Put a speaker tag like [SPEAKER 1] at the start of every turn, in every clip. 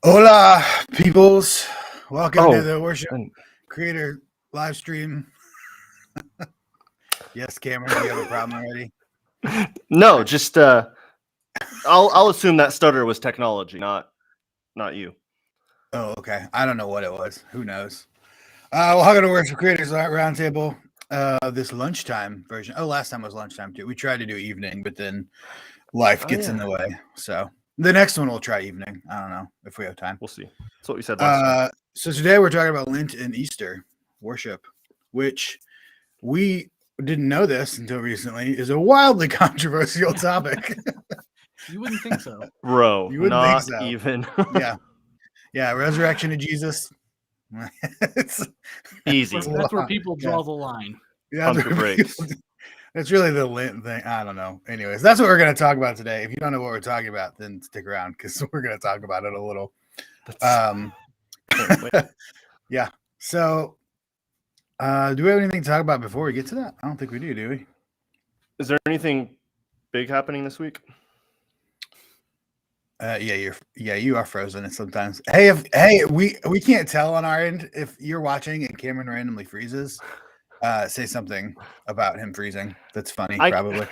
[SPEAKER 1] Hola, peoples. Welcome to
[SPEAKER 2] Oh,
[SPEAKER 1] the Worship
[SPEAKER 2] and
[SPEAKER 1] Creator live stream. Yes, Cameron, do you have a problem already?
[SPEAKER 2] no, just I'll assume that stutter was technology, not you.
[SPEAKER 1] Oh, okay. I don't know what it was. Who knows? Welcome to Worship Creators Roundtable. This lunchtime version. Oh, last time was lunchtime too. We tried to do evening, but then life gets in the way. So the next one we'll try evening. I don't know if we have time.
[SPEAKER 2] We'll see. That's what we said last time.
[SPEAKER 1] So today we're talking about Lent and Easter worship, which we didn't know this until recently, is a wildly controversial topic.
[SPEAKER 3] You wouldn't think so.
[SPEAKER 2] Bro,
[SPEAKER 1] You wouldn't
[SPEAKER 2] not
[SPEAKER 1] think so.
[SPEAKER 2] even.
[SPEAKER 1] Yeah, resurrection of Jesus. It's
[SPEAKER 2] Easy.
[SPEAKER 3] That's where people draw the line.
[SPEAKER 1] Yeah,
[SPEAKER 2] Pump your brakes.
[SPEAKER 1] It's really the Lent thing. I don't know. Anyways, that's what we're going to talk about today. If you don't know what we're talking about, then stick around because we're going to talk about it a little. Yeah. So, do we have anything to talk about before we get to that? I don't think we do we?
[SPEAKER 2] Is there anything big happening this week?
[SPEAKER 1] You are frozen sometimes. Hey, we can't tell on our end if you're watching and Cameron randomly freezes. Say something about him freezing. That's funny, probably.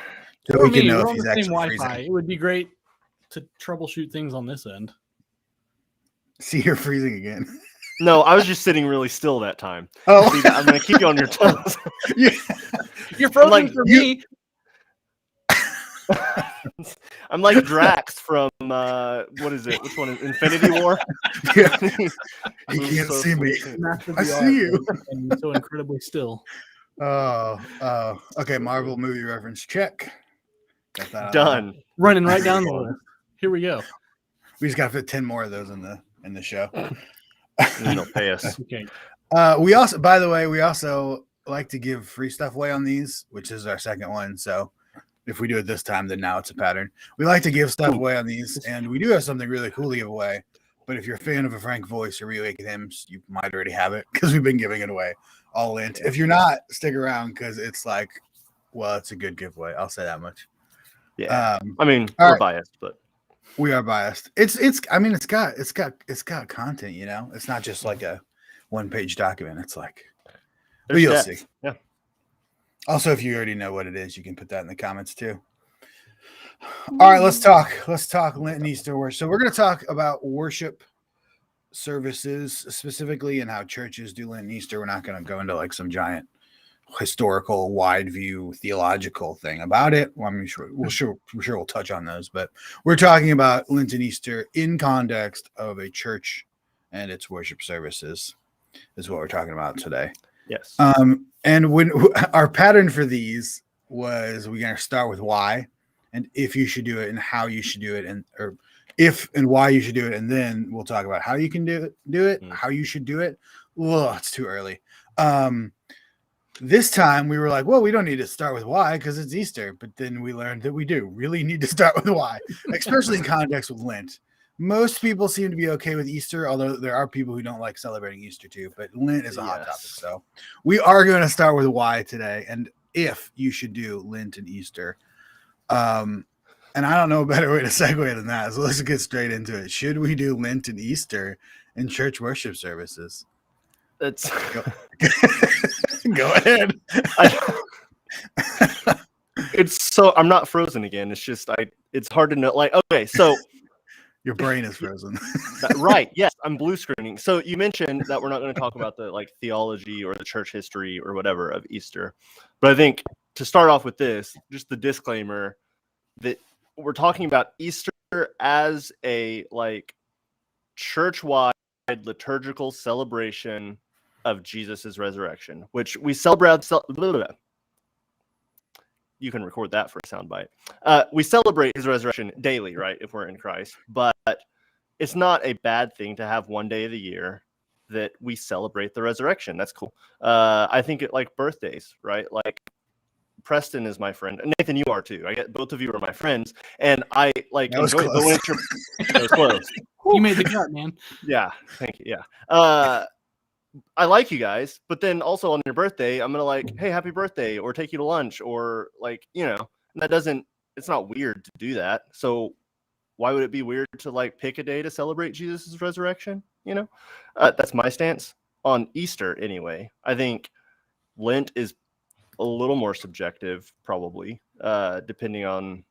[SPEAKER 1] So we can know if he's actually
[SPEAKER 3] Wi-Fi.
[SPEAKER 1] freezing.
[SPEAKER 3] It would be great to troubleshoot things on this end.
[SPEAKER 1] See, you're freezing again.
[SPEAKER 2] No, I was just sitting really still that time.
[SPEAKER 1] Oh,
[SPEAKER 2] See, I'm going to keep you on your toes.
[SPEAKER 3] You're frozen for me.
[SPEAKER 2] I'm like Drax from what is it? Which one is Infinity War?
[SPEAKER 1] Yeah. He can't see me. I see you.
[SPEAKER 3] And so incredibly still.
[SPEAKER 1] Okay. Marvel movie reference check. Got that
[SPEAKER 2] done.
[SPEAKER 3] Running right down the list. Here we go.
[SPEAKER 1] We just got to fit 10 more of those in the show.
[SPEAKER 2] They'll pay us.
[SPEAKER 3] Okay.
[SPEAKER 1] We also like to give free stuff away on these, which is our second one. So if we do it this time, then now it's a pattern. We like to give stuff away on these, and we do have something really cool to give away. But if you're a fan of a Frank voice or Reawaken Hymns, you might already have it because we've been giving it away all Lent. If you're not, stick around because it's it's a good giveaway. I'll say that much.
[SPEAKER 2] Yeah. We're biased, but
[SPEAKER 1] we are biased. It's got content, you know. It's not just like a one-page document. It's like you'll see.
[SPEAKER 2] Yeah.
[SPEAKER 1] Also, if you already know what it is, you can put that in the comments too. All right, let's talk Lent and Easter worship. So we're going to talk about worship services specifically and how churches do Lent and Easter. We're not going to go into like some giant historical, wide view, theological thing about it. Well, we're sure we'll touch on those, but we're talking about Lent and Easter in context of a church and its worship services is what we're talking about today.
[SPEAKER 2] Yes.
[SPEAKER 1] And when our pattern for these was we're going to start with why and if you should do it and how you should do it or if and why you should do it. And then we'll talk about how you can do it, how you should do it. Well, it's too early. This time we were like, well, we don't need to start with why because it's Easter. But then we learned that we do really need to start with why, especially in context with Lent. Most people seem to be okay with Easter, although there are people who don't like celebrating Easter too. But Lent is a hot topic. So we are going to start with why today and if you should do Lent and Easter. And I don't know a better way to segue than that. So let's get straight into it. Should we do Lent and Easter in church worship services?
[SPEAKER 2] That's
[SPEAKER 1] go ahead.
[SPEAKER 2] I'm not frozen again. It's just it's hard to know. Like, okay, so
[SPEAKER 1] your brain is frozen.
[SPEAKER 2] Right. Yes, I'm blue screening. So you mentioned that we're not going to talk about the theology or the church history or whatever of Easter. But I think to start off with this, just the disclaimer that we're talking about Easter as a church-wide liturgical celebration of Jesus's resurrection, which we celebrate. You can record that for a soundbite. We celebrate his resurrection daily, right? If we're in Christ, but it's not a bad thing to have one day of the year that we celebrate the resurrection. That's cool. I think it like birthdays, right? Like Preston is my friend. Nathan, you are too. I get both of you are my friends, and I enjoy the winter. That was close.
[SPEAKER 3] You made the cut, man.
[SPEAKER 2] Yeah, thank you. Yeah. I like you guys, but then also on your birthday, I'm gonna hey, happy birthday, or take you to lunch, or it's not weird to do that. So why would it be weird to like pick a day to celebrate Jesus' resurrection? You know, that's my stance on Easter anyway. I think Lent is a little more subjective, probably, depending on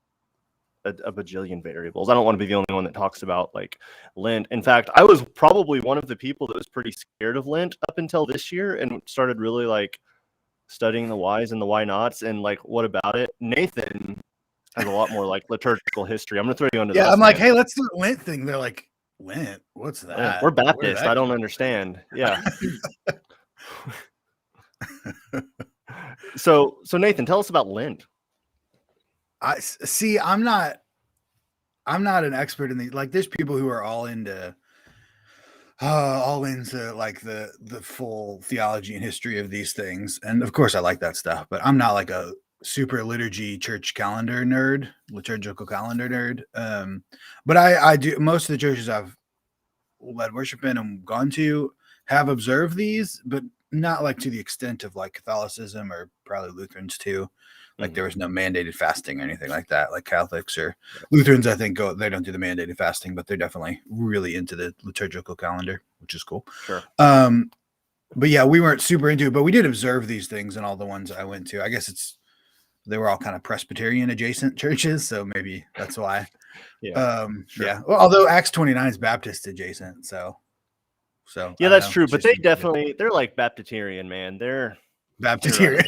[SPEAKER 2] a bajillion variables. I don't want to be the only one that talks about like Lent. In fact, I was probably one of the people that was pretty scared of Lent up until this year and started really like studying the whys and the why nots and like what about it. Nathan has a lot more like liturgical history. I'm gonna throw you under the bus.
[SPEAKER 1] I'm like,
[SPEAKER 2] man.
[SPEAKER 1] hey, let's do a Lent thing. They're like, Lent? What's that?
[SPEAKER 2] We're
[SPEAKER 1] Where did
[SPEAKER 2] Baptist.
[SPEAKER 1] that
[SPEAKER 2] I don't
[SPEAKER 1] come
[SPEAKER 2] understand. Yeah. So Nathan, tell us about Lent.
[SPEAKER 1] I see. I'm not an expert in these. Like, there's people who are all into like the full theology and history of these things, and of course I like that stuff. But I'm not like a super liturgical calendar nerd. But I do. Most of the churches I've led worship in and gone to have observed these, but not like to the extent of like Catholicism or probably Lutherans too. Like there was no mandated fasting or anything like that. Like Catholics or Lutherans, I think they don't do the mandated fasting, but they're definitely really into the liturgical calendar, which is cool.
[SPEAKER 2] Sure.
[SPEAKER 1] But yeah, we weren't super into it, but we did observe these things in all the ones I went to. I guess they were all kind of Presbyterian adjacent churches, so maybe that's why.
[SPEAKER 2] Sure.
[SPEAKER 1] Yeah. Well, although Acts 29 is Baptist adjacent, so
[SPEAKER 2] yeah, that's true. But they're like Baptitarian, man. They're
[SPEAKER 1] Baptitarian.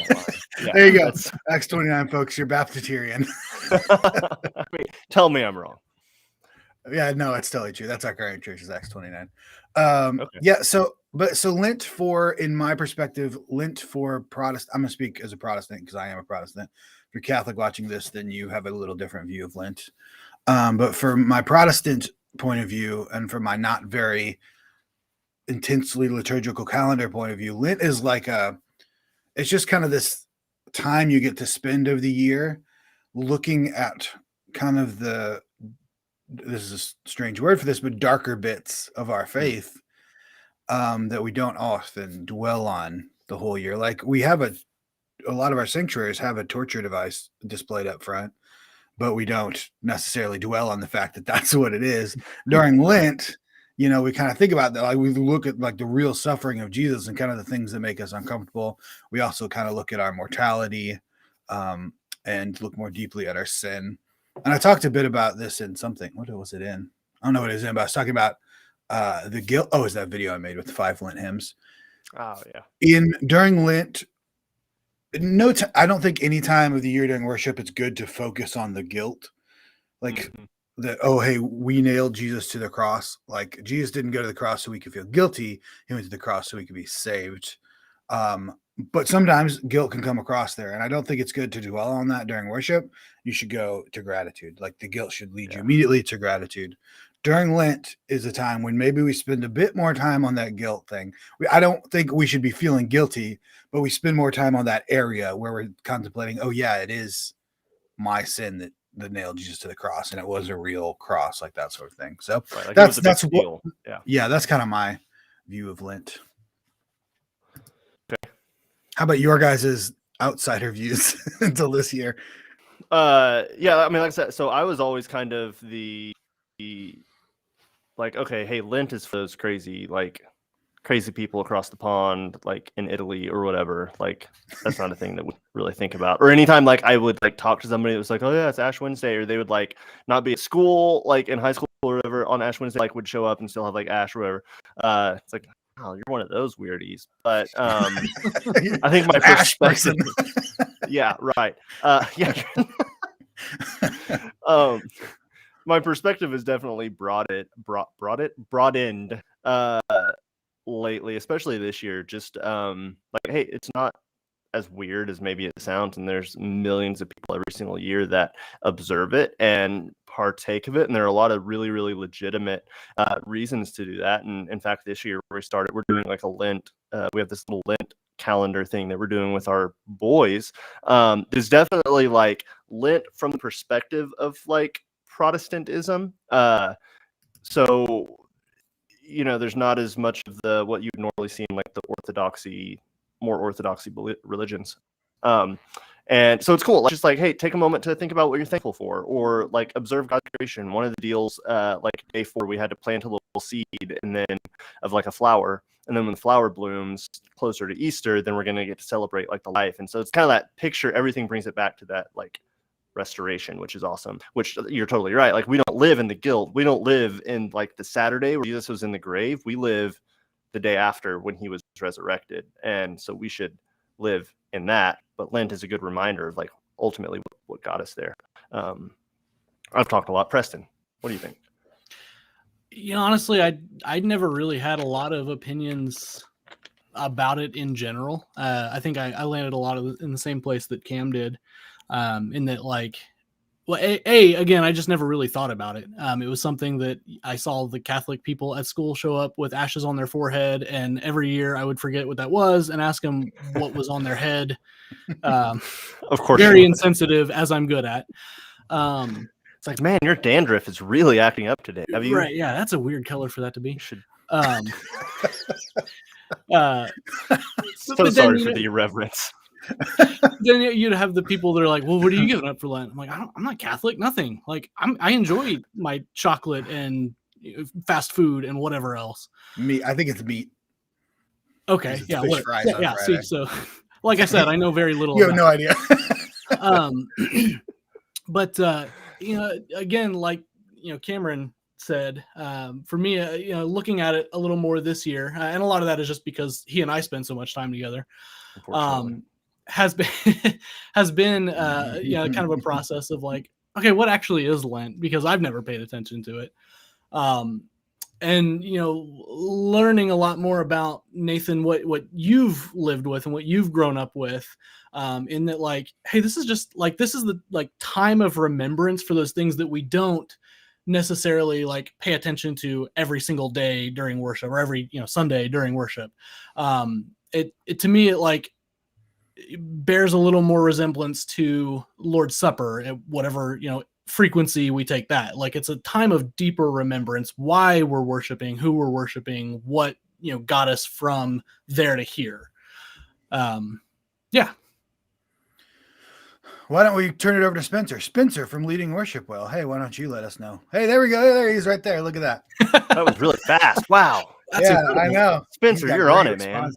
[SPEAKER 2] Yeah,
[SPEAKER 1] there you go. Acts 29, folks. You're Baptitarian.
[SPEAKER 2] I mean, tell me I'm wrong.
[SPEAKER 1] Yeah, no, it's totally true. That's our current church is Acts 29.
[SPEAKER 2] Okay.
[SPEAKER 1] Yeah. So Lent in my perspective, Lent for Protestant. I'm gonna speak as a Protestant because I am a Protestant. If you're Catholic watching this, then you have a little different view of Lent. But for my Protestant point of view, and for my not very intensely liturgical calendar point of view, Lent is like it's just kind of this time you get to spend of the year looking at kind of this is a strange word for this, but darker bits of our faith that we don't often dwell on the whole year. Like we have a lot of our sanctuaries have a torture device displayed up front, but we don't necessarily dwell on the fact that that's what it is. During Lent, we kind of think about that. Like we look at like the real suffering of Jesus and kind of the things that make us uncomfortable. We also kind of look at our mortality and look more deeply at our sin. And I talked a bit about this in something. What was it in? I don't know what it is in, but I was talking about the guilt. Oh, is that video I made with the 5 Lent hymns?
[SPEAKER 2] Oh, yeah.
[SPEAKER 1] During Lent, I don't think any time of the year during worship it's good to focus on the guilt. Like that, oh, hey, we nailed Jesus to the cross. Like Jesus didn't go to the cross so we could feel guilty. He went to the cross so we could be saved. But sometimes guilt can come across there. And I don't think it's good to dwell on that during worship. You should go to gratitude. Like the guilt should lead you immediately to gratitude. During Lent is a time when maybe we spend a bit more time on that guilt thing. I don't think we should be feeling guilty, but we spend more time on that area where we're contemplating, oh yeah, it is my sin that nailed Jesus to the cross, and it was a real cross, like that sort of thing. So
[SPEAKER 2] like
[SPEAKER 1] that's
[SPEAKER 2] what,
[SPEAKER 1] that's kind of my view of Lent.
[SPEAKER 2] Okay.
[SPEAKER 1] How about your guys' outsider views until this year?
[SPEAKER 2] Yeah, I mean, like I said, so I was always kind of the like, okay, hey, Lent is for those crazy people across the pond, like in Italy or whatever. Like that's not a thing that we really think about. Or anytime like I would like talk to somebody that was like, oh yeah, it's Ash Wednesday, or they would like not be at school, like in high school or whatever on Ash Wednesday, like would show up and still have like Ash or whatever. It's like, oh, you're one of those weirdies. But I think my perspective, yeah, right, yeah. My perspective has definitely broadened lately, especially this year. Just like, hey, it's not as weird as maybe it sounds, and there's millions of people every single year that observe it and partake of it, and there are a lot of really, really legitimate reasons to do that. And in fact, this year we're doing like a Lent. We have this little Lent calendar thing that we're doing with our boys. There's definitely like Lent from the perspective of like Protestantism. So there's not as much of the what you'd normally see in like the more orthodoxy religions. And so it's cool. Like, just like, hey, take a moment to think about what you're thankful for, or like observe God's creation. One of the deals, like day 4, we had to plant a little seed and then of like a flower. And then when the flower blooms closer to Easter, then we're going to get to celebrate like the life. And so it's kind of that picture. Everything brings it back to that like restoration, which is awesome, which you're totally right. Like, we don't live in the guilt. We don't live in like the Saturday where Jesus was in the grave. We live the day after when he was resurrected. And so we should live in that. But Lent is a good reminder of like ultimately what got us there. I've talked a lot. Preston, what do you think?
[SPEAKER 3] Honestly, I never really had a lot of opinions about it in general. I think I landed a lot in the same place that Cam did, in that, like, well, again, I just never really thought about it. It was something that I saw the Catholic people at school show up with ashes on their forehead, and every year I would forget what that was and ask them what was on their head.
[SPEAKER 2] Of course,
[SPEAKER 3] very insensitive, as I'm good at.
[SPEAKER 2] It's like, man, your dandruff is really acting up today. Have you?
[SPEAKER 3] Right? Yeah, that's a weird color for that to be.
[SPEAKER 2] You should. So sorry for the irreverence.
[SPEAKER 3] Then you'd have the people that are like, well, what are you giving up for Lent? I'm like, I'm not Catholic, nothing. Like, I enjoy my chocolate and fast food and whatever else.
[SPEAKER 1] Meat. I think it's meat.
[SPEAKER 3] Okay. Yeah.
[SPEAKER 1] Fish fries on Friday.
[SPEAKER 3] See, so like I said, I know very little.
[SPEAKER 1] You have no idea.
[SPEAKER 3] But again, like, Cameron said, for me, looking at it a little more this year, and a lot of that is just because he and I spend so much time together, has been kind of a process of like, okay, what actually is Lent? Because I've never paid attention to it. And learning a lot more about, Nathan, what you've lived with and what you've grown up with, in that, like, hey, this is the like time of remembrance for those things that we don't necessarily like pay attention to every single day during worship, or every Sunday during worship. It to me, it bears a little more resemblance to Lord's Supper at whatever frequency we take that. Like, it's a time of deeper remembrance, why we're worshiping, who we're worshiping, what got us from there to here. Yeah.
[SPEAKER 1] Why don't we turn it over to Spencer? Spencer from Leading Worship Well. Hey, why don't you let us know? Hey, there we go. There he is, right there. Look at that.
[SPEAKER 2] That was really fast. Wow.
[SPEAKER 1] That's incredible. I know.
[SPEAKER 2] Spencer, you're on it, man.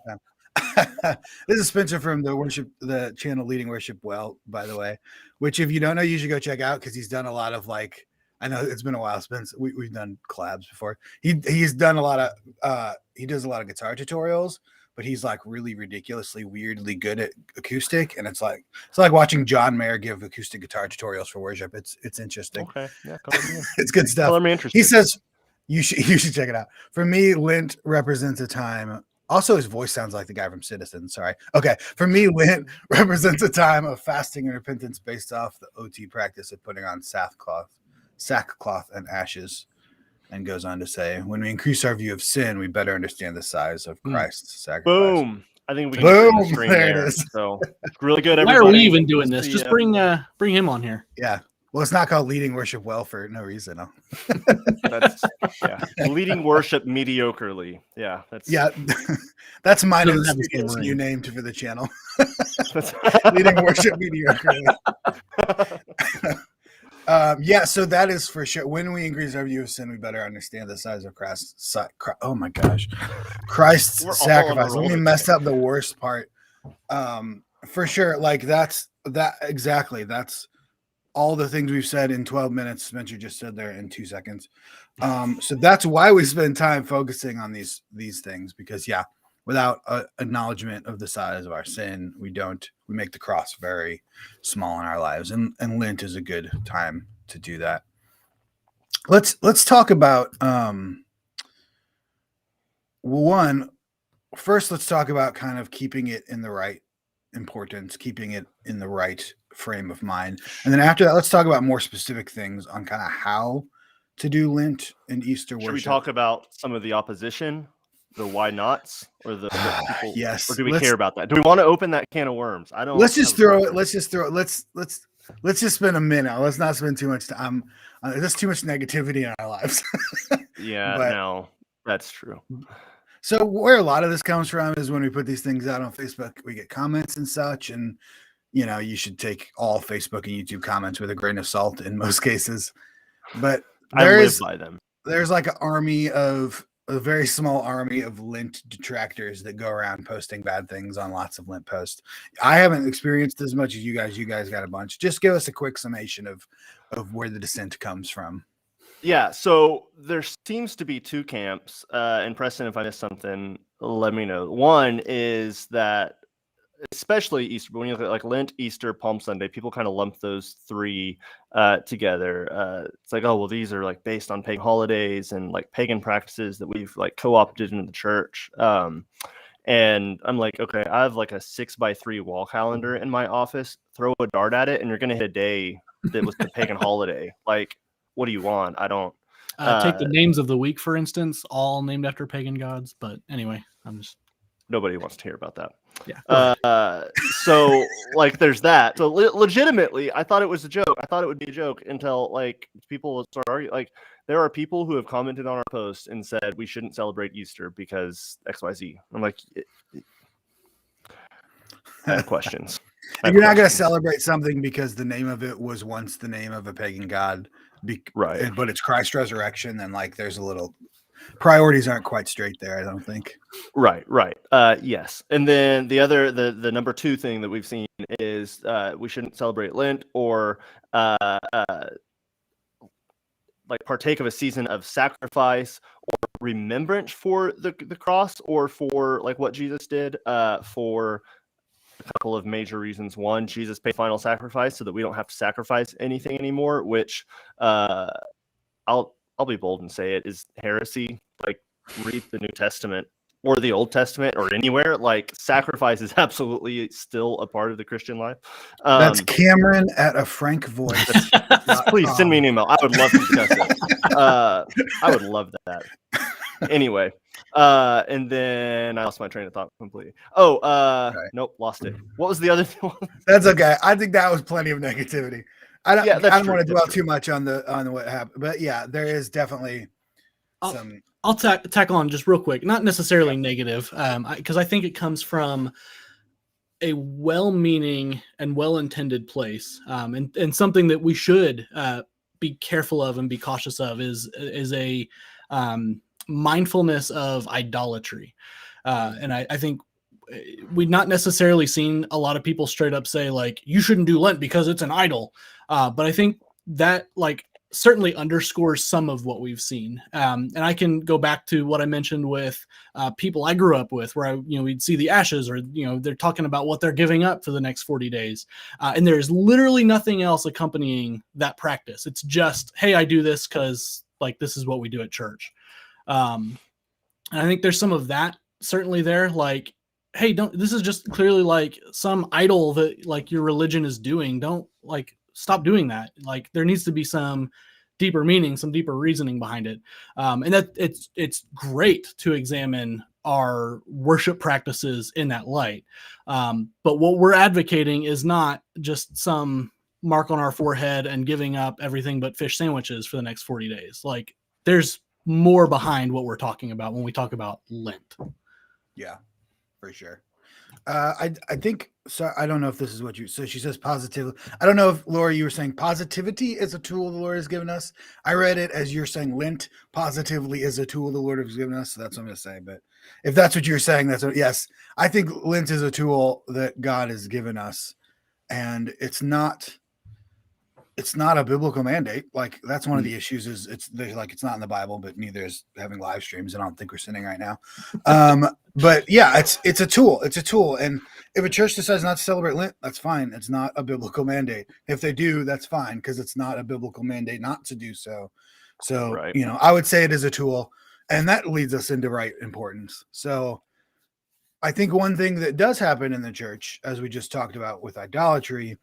[SPEAKER 1] This is Spencer from the channel Leading Worship Well, by the way, which, if you don't know, you should go check out, because he's done a lot of, like, I know it's been a while, Spencer. We've done collabs before. He's done a lot of he does a lot of guitar tutorials, but he's like really ridiculously weirdly good at acoustic, and it's like watching John Mayer give acoustic guitar tutorials for worship. It's interesting.
[SPEAKER 2] Okay, yeah,
[SPEAKER 1] it's good stuff.
[SPEAKER 2] Color me interested.
[SPEAKER 1] He says you should check it out. For me, Lent represents a time. Also, his voice sounds like the guy from Citizen. Sorry. Okay, for me, Lent represents a time of fasting and repentance based off the OT practice of putting on sackcloth and ashes. And goes on to say, when we increase our view of sin, we better understand the size of Christ's sacrifice.
[SPEAKER 2] Boom. I think we can see the screen there. It is. So really good.
[SPEAKER 3] Why are we even doing this? Just bring him on here.
[SPEAKER 1] Yeah. Well, it's not called Leading Worship Well for no reason. No.
[SPEAKER 2] That's Leading Worship Mediocrely. Yeah.
[SPEAKER 1] That's mine and Steve's new name for the channel. Leading Worship Mediocrely. So that is for sure. When we increase our view of sin, we better understand the size of Christ's. Oh my gosh, Christ's sacrifice. Let me mess up the worst part. For sure, like that's exactly. That's all the things we've said in 12 minutes. Spencer just said there in 2 seconds. So that's why we spend time focusing on these things, because without acknowledgement of the size of our sin, we make the cross very small in our lives. And Lent is a good time to do that. Let's talk about, first let's talk about kind of keeping it in the right importance, keeping it in the right frame of mind. And then after that, let's talk about more specific things on kind of how to do Lent and Easter worship.
[SPEAKER 2] Should we talk about some of the opposition? The why nots, or the people?
[SPEAKER 1] Yes.
[SPEAKER 2] Or do we care about that? Do we want to open that can of worms? I don't.
[SPEAKER 1] Let's just throw it. Let's just spend a minute. Let's not spend too much time. There's too much negativity in our lives.
[SPEAKER 2] Yeah, no, that's true.
[SPEAKER 1] So where a lot of this comes from is when we put these things out on Facebook, we get comments and such, and you should take all Facebook and YouTube comments with a grain of salt in most cases. But
[SPEAKER 2] I live by them.
[SPEAKER 1] There's like a very small army of Lent detractors that go around posting bad things on lots of Lent posts. I haven't experienced as much as you guys. You guys got a bunch. Just give us a quick summation of where the dissent comes from.
[SPEAKER 2] Yeah, so there seems to be two camps. And Preston, if I missed something, let me know. One is that, especially Easter, but when you look at like Lent, Easter, Palm Sunday, people kind of lump those three together. It's like, oh, well, these are like based on pagan holidays and like pagan practices that we've like co-opted into the church. And I'm like, okay, I have like a 6x3 wall calendar in my office. Throw a dart at it, and you're gonna hit a day that was the pagan holiday. Like, what do you want? I don't.
[SPEAKER 3] Take the names of the week, for instance, all named after pagan gods. But anyway,
[SPEAKER 2] nobody wants to hear about that.
[SPEAKER 3] Yeah.
[SPEAKER 2] So like there's that. So legitimately, I thought it was a joke. I thought it would be a joke until like people start arguing. Like there are people who have commented on our post and said we shouldn't celebrate Easter because XYZ. I'm like, I have questions.
[SPEAKER 1] You're not going to celebrate something because the name of it was once the name of a pagan god,
[SPEAKER 2] right?
[SPEAKER 1] But it's Christ's resurrection, and like there's a little priorities aren't quite straight there, I don't think.
[SPEAKER 2] Right. Yes. And then the number two thing that we've seen is we shouldn't celebrate Lent or like partake of a season of sacrifice or remembrance for the cross or for like what Jesus did for a couple of major reasons. One, Jesus paid final sacrifice so that we don't have to sacrifice anything anymore, which I'll be bold and say it is heresy. Like read the New Testament or the Old Testament or anywhere. Like sacrifice is absolutely still a part of the Christian life.
[SPEAKER 1] That's Cameron at a Frank Voice.
[SPEAKER 2] Please send me an email. I would love to discuss it. I would love that. Anyway, and then I lost my train of thought completely. Okay. Nope, lost it. What was the other thing?
[SPEAKER 1] That's okay. I think that was plenty of negativity. I don't want to dwell too much on what happened, but yeah, there is definitely some.
[SPEAKER 3] I'll tackle on just real quick, not necessarily negative, because I think it comes from a well-meaning and well-intended place, and something that we should be careful of and be cautious of is a mindfulness of idolatry, and I think we've not necessarily seen a lot of people straight up say like you shouldn't do Lent because it's an idol, but I think that like certainly underscores some of what we've seen. And I can go back to what I mentioned with people I grew up with, where we'd see the ashes, or they're talking about what they're giving up for the next 40 days, and there's literally nothing else accompanying that practice. It's just, hey, I do this because like this is what we do at church. And I think there's some of that certainly there. Like, hey, this is just clearly like some idol that like your religion is doing. Don't like stop doing that. Like there needs to be some deeper meaning, some deeper reasoning behind it. And that it's great to examine our worship practices in that light. But what we're advocating is not just some mark on our forehead and giving up everything but fish sandwiches for the next 40 days. Like there's more behind what we're talking about when we talk about Lent.
[SPEAKER 1] Yeah, for sure. I think so. I don't know if this is what so she says positively. I don't know if Laura, you were saying positivity is a tool the Lord has given us. I read it as you're saying Lent positively is a tool the Lord has given us. So that's what I'm going to say. But if that's what you're saying, yes, I think Lent is a tool that God has given us, and it's not a biblical mandate. Like that's one of the issues is it's not in the Bible, but neither is having live streams. And I don't think we're sinning right now. But yeah, it's a tool. It's a tool. And if a church decides not to celebrate Lent, that's fine. It's not a biblical mandate. If they do, that's fine, because it's not a biblical mandate not to do so. So,
[SPEAKER 2] right.
[SPEAKER 1] I would say it is a tool, and that leads us into right importance. So I think one thing that does happen in the church, as we just talked about with idolatry,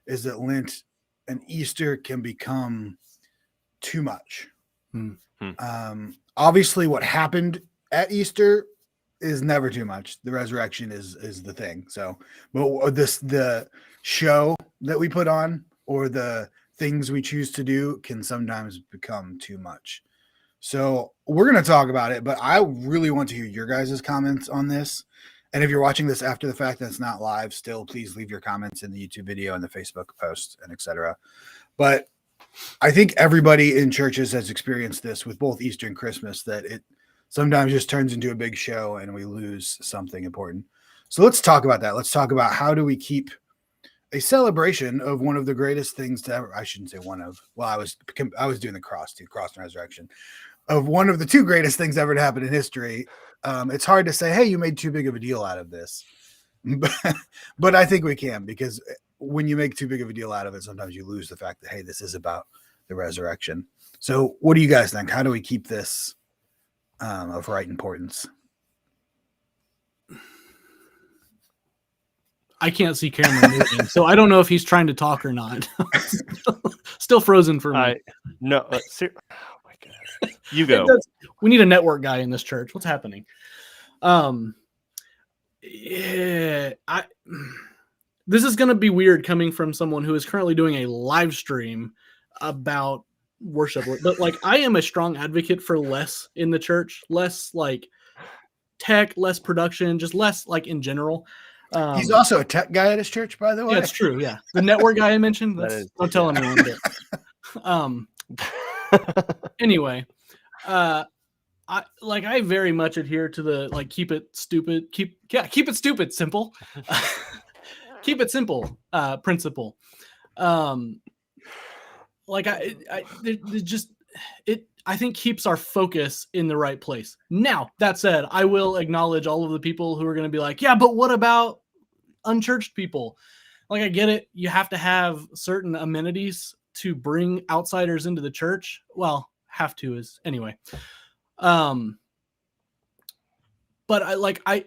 [SPEAKER 1] is that Lent and Easter can become too much. Obviously what happened at Easter is never too much. The resurrection is the thing. So, but the show that we put on or the things we choose to do can sometimes become too much. So we're going to talk about it, but I really want to hear your guys' comments on this. And if you're watching this after the fact and it's not live, still please leave your comments in the YouTube video and the Facebook post and etc. But I think everybody in churches has experienced this with both Easter and Christmas, that it sometimes just turns into a big show and we lose something important. So let's talk about that. Let's talk about how do we keep a celebration of one of the greatest things to ever, I shouldn't say one of, well, I was doing the cross and resurrection, of one of the two greatest things ever to happen in history. It's hard to say, hey, you made too big of a deal out of this. But I think we can, because when you make too big of a deal out of it, sometimes you lose the fact that, hey, this is about the resurrection. So what do you guys think? How do we keep this of right importance?
[SPEAKER 3] I can't see Cameron moving, so I don't know if he's trying to talk or not. Still frozen for me.
[SPEAKER 2] No, oh my God. You go.
[SPEAKER 3] We need a network guy in this church. What's happening? Yeah, this is going to be weird coming from someone who is currently doing a live stream about worship, but like, I am a strong advocate for less in the church, less like tech, less production, just less like in general.
[SPEAKER 1] He's also a tech guy at his church, by the way.
[SPEAKER 3] Yeah, it's true. Yeah, the network guy I mentioned. Don't tell anyone. Anyway, I very much adhere to the like keep it stupid, keep it stupid, simple, keep it simple principle. I think keeps our focus in the right place. Now, that said, I will acknowledge all of the people who are going to be like, yeah, but what about unchurched people? Like, I get it. You have to have certain amenities to bring outsiders into the church. Well, have to is anyway. But I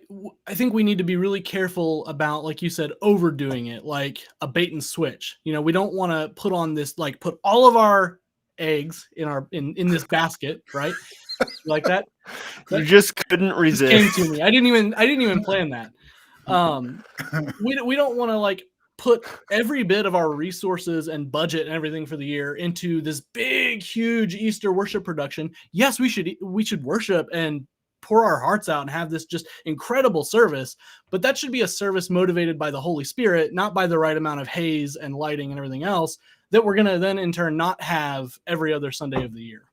[SPEAKER 3] think we need to be really careful about, like you said, overdoing it, like a bait and switch. You know, we don't want to put on this, like put all of our eggs in this basket, right? Like that.
[SPEAKER 2] You just couldn't resist.
[SPEAKER 3] Came to me. I didn't even plan that. We don't want to like put every bit of our resources and budget and everything for the year into this big, huge Easter worship production. Yes, we should worship and pour our hearts out and have this just incredible service, but that should be a service motivated by the Holy Spirit, not by the right amount of haze and lighting and everything else that we're going to then in turn not have every other Sunday of the year.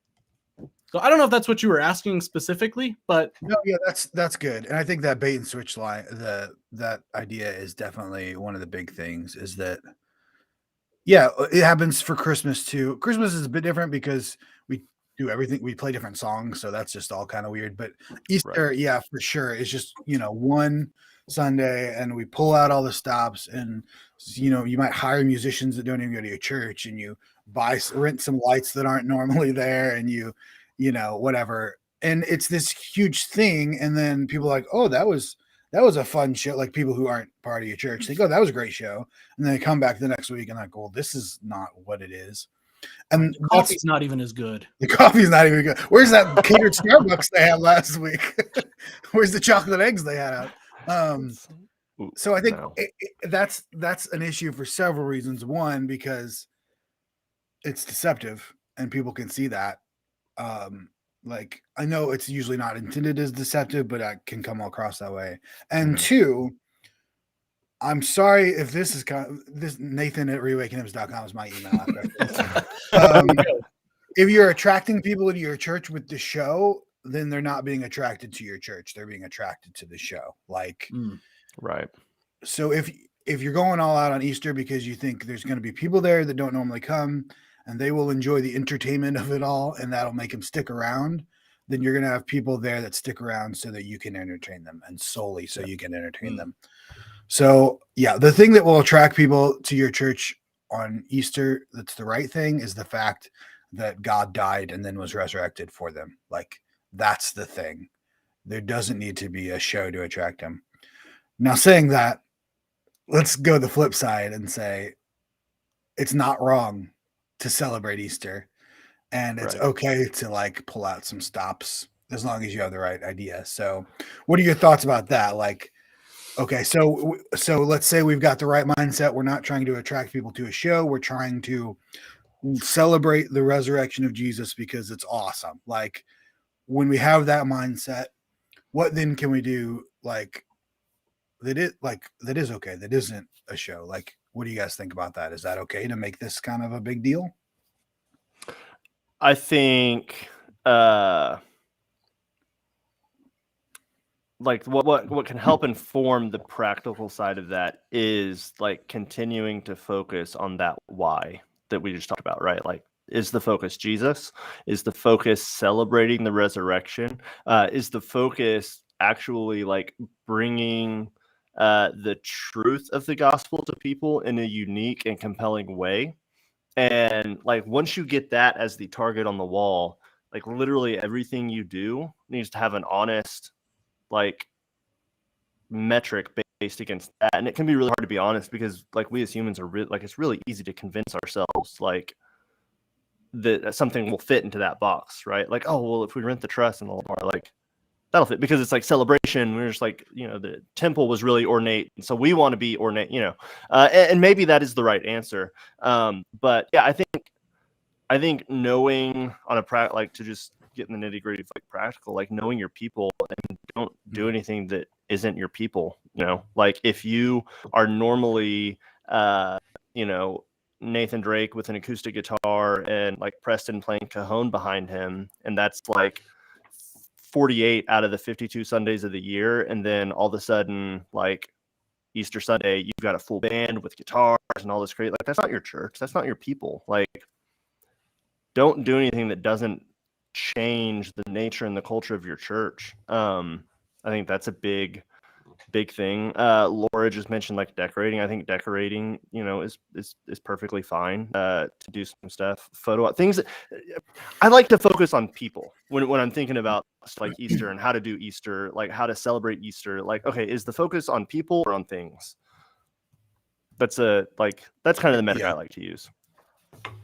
[SPEAKER 3] So I don't know if that's what you were asking specifically, but
[SPEAKER 1] no, yeah, that's good. And I think that bait and switch line, that idea is definitely one of the big things, is that, yeah, it happens for Christmas too. Christmas is a bit different because we do everything. We play different songs. So that's just all kind of weird, but Easter, right. Yeah, for sure. It's just, one Sunday and we pull out all the stops, and, you might hire musicians that don't even go to your church, and you rent some lights that aren't normally there, and whatever. And it's this huge thing. And then people are like, oh, that was a fun show. Like people who aren't part of your church, they go, that was a great show. And then they come back the next week and like, well, this is not what it is. And
[SPEAKER 3] the coffee's not even as good.
[SPEAKER 1] The coffee's not even good. Where's that catered Starbucks they had last week? Where's the chocolate eggs they had out? So I think that's an issue for several reasons. One, because it's deceptive and people can see that. Like, I know it's usually not intended as deceptive, but it can come across that way. And two, I'm sorry if this is this Nathan at reawakenhymns.com is my email address. If you're attracting people into your church with the show, then they're not being attracted to your church. They're being attracted to the show. Like,
[SPEAKER 2] right.
[SPEAKER 1] So if you're going all out on Easter because you think there's going to be people there that don't normally come, and they will enjoy the entertainment of it all, and that'll make them stick around, then you're going to have people there that stick around so that you can entertain them, and solely so you can entertain them. So, yeah, the thing that will attract people to your church on Easter, that's the right thing, is the fact that God died and then was resurrected for them. Like, that's the thing. There doesn't need to be a show to attract them. Now, saying that, let's go the flip side and say it's not wrong to celebrate Easter, and it's okay to like pull out some stops as long as you have the right idea. So what are your thoughts about that? Like, okay, so let's say we've got the right mindset. We're not trying to attract people to a show. We're trying to celebrate the resurrection of Jesus because it's awesome. Like, when we have that mindset, what then can we do? Like, that is okay, that isn't a show? Like, what do you guys think about that? Is that okay to make this kind of a big deal?
[SPEAKER 2] I think like what can help inform the practical side of that is like continuing to focus on that why that we just talked about, right? Like, is the focus Jesus? Is the focus celebrating the resurrection? Is the focus actually like bringing the truth of the gospel to people in a unique and compelling way? And like once you get that as the target on the wall, like literally everything you do needs to have an honest like metric based against that. And it can be really hard to be honest because like we as humans are like it's really easy to convince ourselves like that something will fit into that box, right? Like, oh well, if we rent the truss and all more, like that'll fit because it's like celebration. We're just like, the temple was really ornate, and so we want to be ornate, and maybe that is the right answer. But yeah, I think knowing on a like to just get in the nitty gritty of like practical, like knowing your people and don't do anything that isn't your people. Like if you are normally, Nathan Drake with an acoustic guitar and like Preston playing cajon behind him, and that's like 48 out of the 52 Sundays of the year, and then all of a sudden, like Easter Sunday, you've got a full band with guitars and all this great. Like that's not your church. That's not your people. Like, don't do anything that doesn't change the nature and the culture of your church. I think that's a big thing. Laura just mentioned like decorating. I think decorating, is perfectly fine to do some stuff. Photo things. I like to focus on people when I'm thinking about like Easter and how to do Easter, like how to celebrate Easter. Like, okay, is the focus on people or on things? That's kind of the metric I like to use.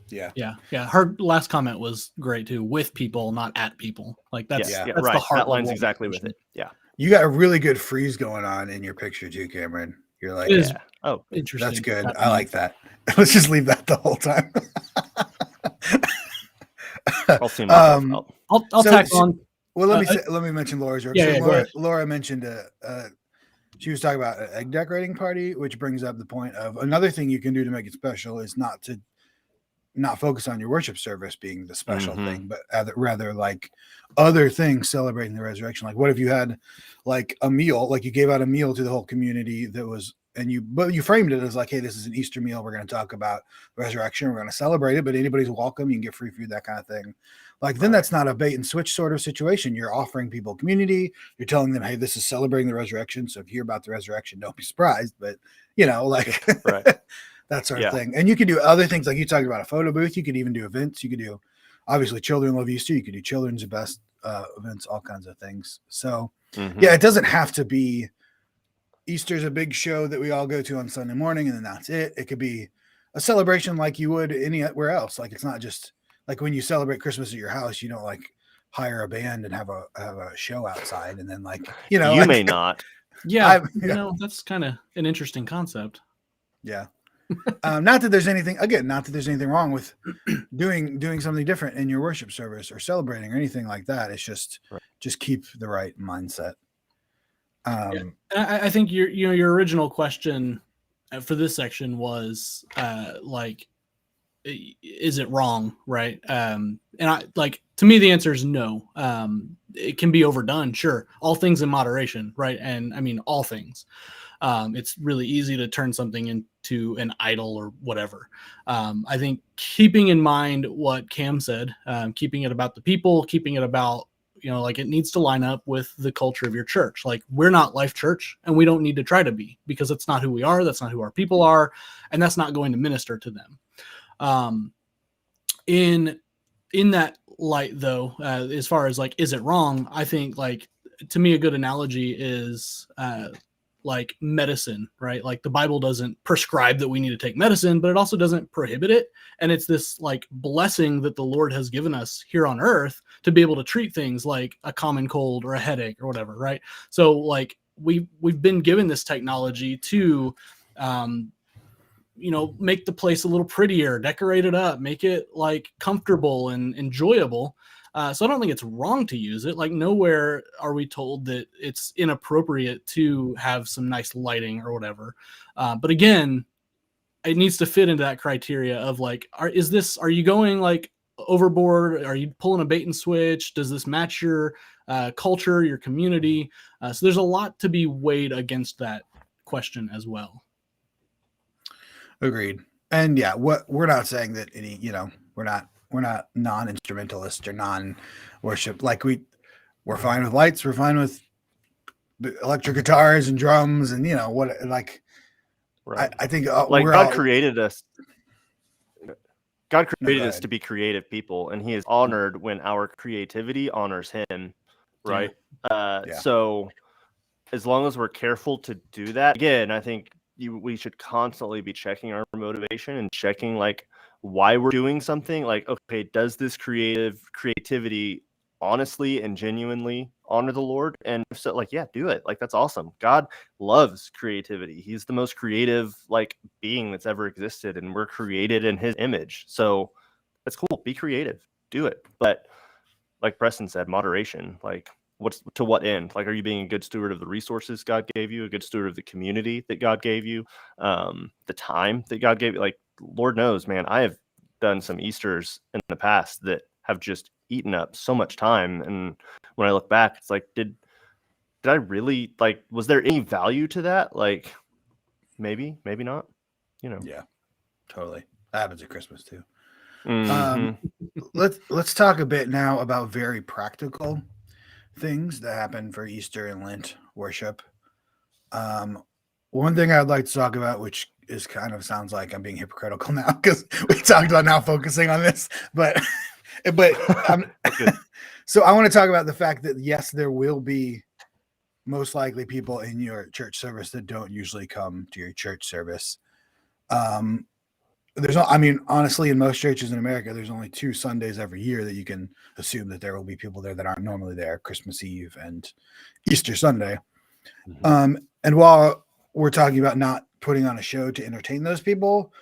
[SPEAKER 3] Yeah. Her last comment was great too. With people, not at people. Like that's
[SPEAKER 2] right.
[SPEAKER 3] The heart
[SPEAKER 2] that lines exactly with it. Yeah.
[SPEAKER 1] You got a really good freeze going on in your picture too, Cameron. You're like,
[SPEAKER 2] oh,
[SPEAKER 3] interesting.
[SPEAKER 1] That's good. I like that. Let's just leave that the whole time.
[SPEAKER 2] I'll see myself out.
[SPEAKER 3] I'll tack on.
[SPEAKER 1] Well, let me mention Laura's work. Laura mentioned she was talking about an egg decorating party, which brings up the point of another thing you can do to make it special is not focus on your worship service being the special thing, but rather like other things celebrating the resurrection. Like what if you had like a meal, like you gave out a meal to the whole community that was, but you framed it as like, hey, this is an Easter meal. We're going to talk about resurrection. We're going to celebrate it, but anybody's welcome. You can get free food, that kind of thing. Like then that's not a bait and switch sort of situation. You're offering people community. You're telling them, hey, this is celebrating the resurrection. So if you hear about the resurrection, don't be surprised, but
[SPEAKER 2] right.
[SPEAKER 1] that sort of thing. And you can do other things like you talked about a photo booth. You could even do events. You could do obviously Children Love Easter. You could do Children's Best events, all kinds of things. So it doesn't have to be Easter's a big show that we all go to on Sunday morning and then that's it. It could be a celebration like you would anywhere else. Like it's not just like when you celebrate Christmas at your house, you don't like hire a band and have a show outside and then you
[SPEAKER 2] may not.
[SPEAKER 3] Yeah. That's kind of an interesting concept.
[SPEAKER 1] Yeah. Not that there's anything wrong with doing something different in your worship service or celebrating or anything like that. It's just keep the right mindset.
[SPEAKER 3] I think your original question for this section was is it wrong, right? And to me the answer is no. It can be overdone, sure. All things in moderation, right? And I mean all things. It's really easy to turn something into an idol or whatever. I think keeping in mind what Cam said, keeping it about the people, keeping it about, it needs to line up with the culture of your church. Like we're not Life Church and we don't need to try to be because it's not who we are. That's not who our people are. And that's not going to minister to them. In that light though, as far as is it wrong? I think to me, a good analogy is, like medicine, right? Like the Bible doesn't prescribe that we need to take medicine, but it also doesn't prohibit it. And it's this blessing that the Lord has given us here on earth to be able to treat things like a common cold or a headache or whatever, right? So we've been given this technology to, make the place a little prettier, decorate it up, make it comfortable and enjoyable. So I don't think it's wrong to use it. Like nowhere are we told that it's inappropriate to have some nice lighting or whatever. But again, it needs to fit into that criteria of like, are you going like overboard? Are you pulling a bait and switch? Does this match your culture, your community? So there's a lot to be weighed against that question as well.
[SPEAKER 1] Agreed. And yeah, we're not saying that any, we're not non-instrumentalist or non-worship. Like we're fine with lights. We're fine with electric guitars and drums and
[SPEAKER 2] Right.
[SPEAKER 1] I think
[SPEAKER 2] like
[SPEAKER 1] we're
[SPEAKER 2] God
[SPEAKER 1] all,
[SPEAKER 2] created us. God created us to be creative people, and He is honored when our creativity honors Him, right? So as long as we're careful to do that, again, I think we should constantly be checking our motivation and checking like why we're doing something. Like, okay, does this creativity honestly and genuinely honor the Lord? And if so, like, yeah, do it. Like, that's awesome. God loves creativity. He's the most creative like being that's ever existed, and we're created in His image. So that's cool. Be creative, do it. But like Preston said, moderation. Like, to what end? Like, are you being a good steward of the resources God gave you, a good steward of the community that God gave you, the time that God gave you? Like, Lord knows, man, I have done some Easters in the past that have just eaten up so much time. And when I look back, it's like, did I really, like, was there any value to that? Like, maybe not,
[SPEAKER 1] Yeah, totally. That happens at Christmas too.
[SPEAKER 2] Mm-hmm.
[SPEAKER 1] Let's talk a bit now about very practical things that happen for Easter and Lent worship. One thing I'd like to talk about, which is kind of sounds like I'm being hypocritical now because we talked about now focusing on this, but so I want to talk about the fact that yes, there will be most likely people in your church service that don't usually come to your church service. Honestly, in most churches in America, there's only 2 Sundays every year that you can assume that there will be people there that aren't normally there: Christmas Eve and Easter Sunday.
[SPEAKER 2] Mm-hmm.
[SPEAKER 1] And while we're talking about not putting on a show to entertain those people,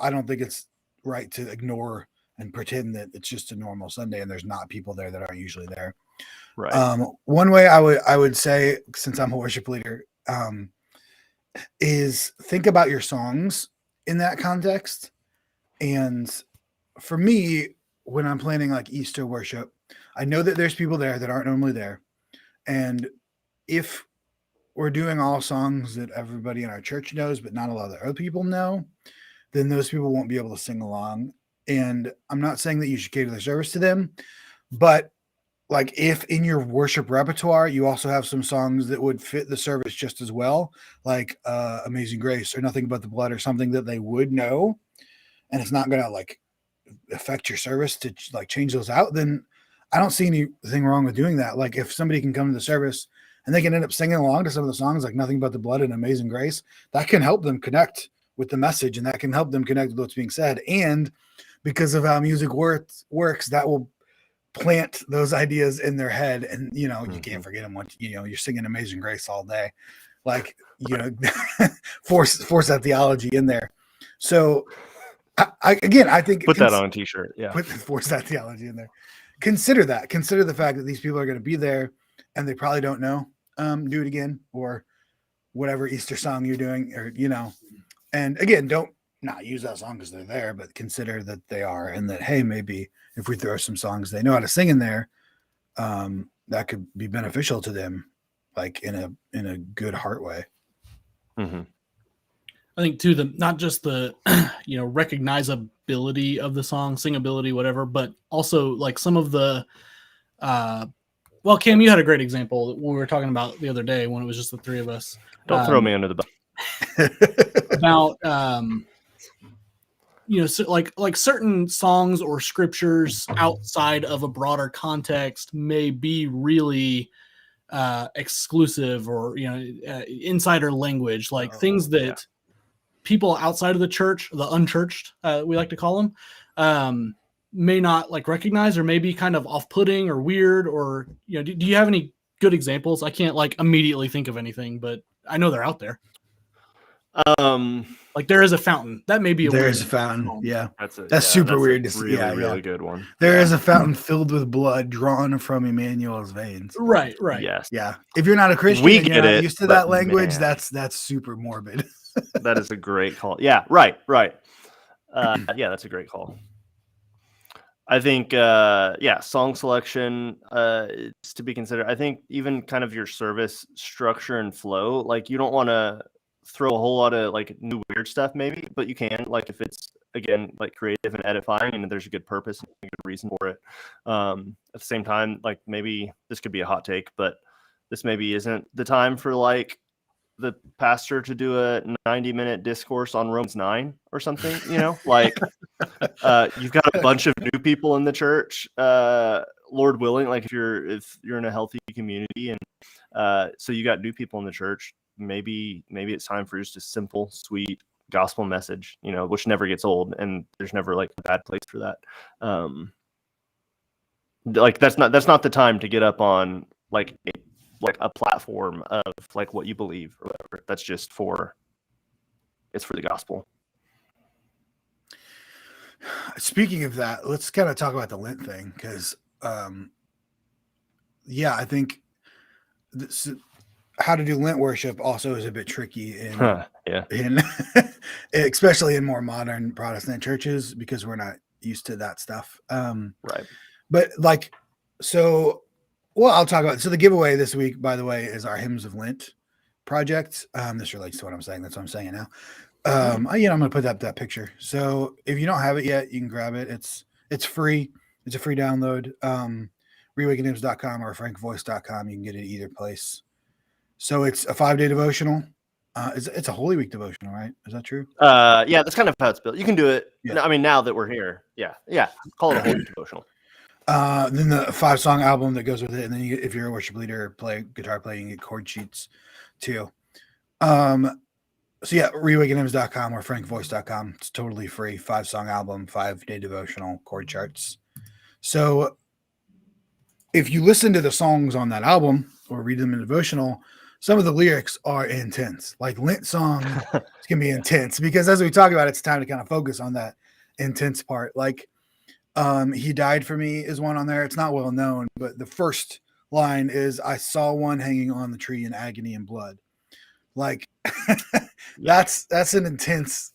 [SPEAKER 1] I don't think it's right to ignore and pretend that it's just a normal Sunday and there's not people there that aren't usually there.
[SPEAKER 2] Right.
[SPEAKER 1] One way I would say, since I'm a worship leader, is think about your songs in that context. And for me, when I'm planning like Easter worship, I know that there's people there that aren't normally there. And if we're doing all songs that everybody in our church knows, but not a lot of other people know, then those people won't be able to sing along. And I'm not saying that you should cater the service to them, but like if in your worship repertoire, you also have some songs that would fit the service just as well, like Amazing Grace or Nothing But the Blood or something that they would know, and it's not going to like affect your service to like change those out, then I don't see anything wrong with doing that. Like if somebody can come to the service and they can end up singing along to some of the songs like Nothing But the Blood and Amazing Grace, that can help them connect with the message and that can help them connect with what's being said. And because of how music works, that will plant those ideas in their head. And, you can't forget them once, you're singing Amazing Grace all day. Like, force that theology in there. So I think
[SPEAKER 2] put that on a t-shirt. Yeah.
[SPEAKER 1] Force that theology in there. Consider the fact that these people are going to be there and they probably don't know, Do It Again or whatever Easter song you're doing, or, and again, don't not use that song because they're there, but consider that they are, and that, hey, maybe if we throw some songs they know how to sing in there, that could be beneficial to them, like in a good heart way.
[SPEAKER 3] Mm-hmm. I think too, not just the recognizability of the song, singability, whatever, but also like some of the well, Cam, you had a great example when we were talking about the other day when it was just the 3 of us.
[SPEAKER 2] Don't throw me under the bus.
[SPEAKER 3] About so like certain songs or scriptures outside of a broader context may be really exclusive or insider language, like things that people outside of the church, the unchurched, we like to call them, may not like recognize, or maybe kind of off-putting or weird, or do you have any good examples? I can't like immediately think of anything, but I know they're out there. Like there is a fountain. That may be a
[SPEAKER 1] There
[SPEAKER 3] weird
[SPEAKER 1] is a fountain.
[SPEAKER 3] song.
[SPEAKER 1] Yeah.
[SPEAKER 2] That's
[SPEAKER 1] Super weird to see.
[SPEAKER 2] Really,
[SPEAKER 1] Yeah,
[SPEAKER 2] really
[SPEAKER 1] yeah.
[SPEAKER 2] good one.
[SPEAKER 1] There is a fountain filled with blood drawn from Emmanuel's veins.
[SPEAKER 3] Right.
[SPEAKER 2] Yes.
[SPEAKER 1] Yeah. If you're not a Christian
[SPEAKER 2] We
[SPEAKER 1] and you're
[SPEAKER 2] get
[SPEAKER 1] not
[SPEAKER 2] it,
[SPEAKER 1] used to
[SPEAKER 2] but
[SPEAKER 1] that language,
[SPEAKER 2] man.
[SPEAKER 1] that's super morbid.
[SPEAKER 2] That is a great call. Yeah, right. Yeah, that's a great call. I think, song selection is to be considered. I think even kind of your service structure and flow, like you don't want to throw a whole lot of like new weird stuff maybe, but you can, like if it's, again, like creative and edifying and there's a good purpose and a good reason for it. At the same time, like maybe this could be a hot take, but this maybe isn't the time for like the pastor to do a 90-minute discourse on Romans 9 or something, like you've got a bunch of new people in the church, Lord willing, like if you're in a healthy community, and so you got new people in the church, maybe it's time for just a simple, sweet gospel message, which never gets old, and there's never like a bad place for that. Like that's not the time to get up on like a platform of like what you believe or whatever. That's just it's for the gospel.
[SPEAKER 1] Speaking of that, let's kind of talk about the Lent thing because, I think how to do Lent worship also is a bit tricky in especially in more modern Protestant churches because we're not used to that stuff.
[SPEAKER 2] Right.
[SPEAKER 1] But like, I'll talk about. So the giveaway this week, by the way, is our Hymns of Lent project. This relates to what I'm saying. That's what I'm saying it now. I'm going to put up that picture. So if you don't have it yet, you can grab it. It's free. It's a free download. reawakenhymns.com or frankvoice.com. You can get it either place. So it's a 5-day devotional. It's a Holy Week devotional, right? Is that true?
[SPEAKER 2] Yeah, that's kind of how it's built. You can do it.
[SPEAKER 1] Yeah.
[SPEAKER 2] I mean, now that we're here, yeah, call it a Holy Week devotional.
[SPEAKER 1] Then the 5-song album that goes with it, and then if you're a worship leader, guitar playing, you get chord sheets too. So yeah, reawakenhymns.com or frankvoice.com. It's totally free. 5-song album, 5-day devotional, chord charts. So if you listen to the songs on that album or read them in devotional, some of the lyrics are intense. Like Lent songs can be intense because as we talk about, it's time to kind of focus on that intense part. Like He Died for Me is one on there. It's not well known, but the first line is, I saw one hanging on the tree in agony and blood. Like that's intense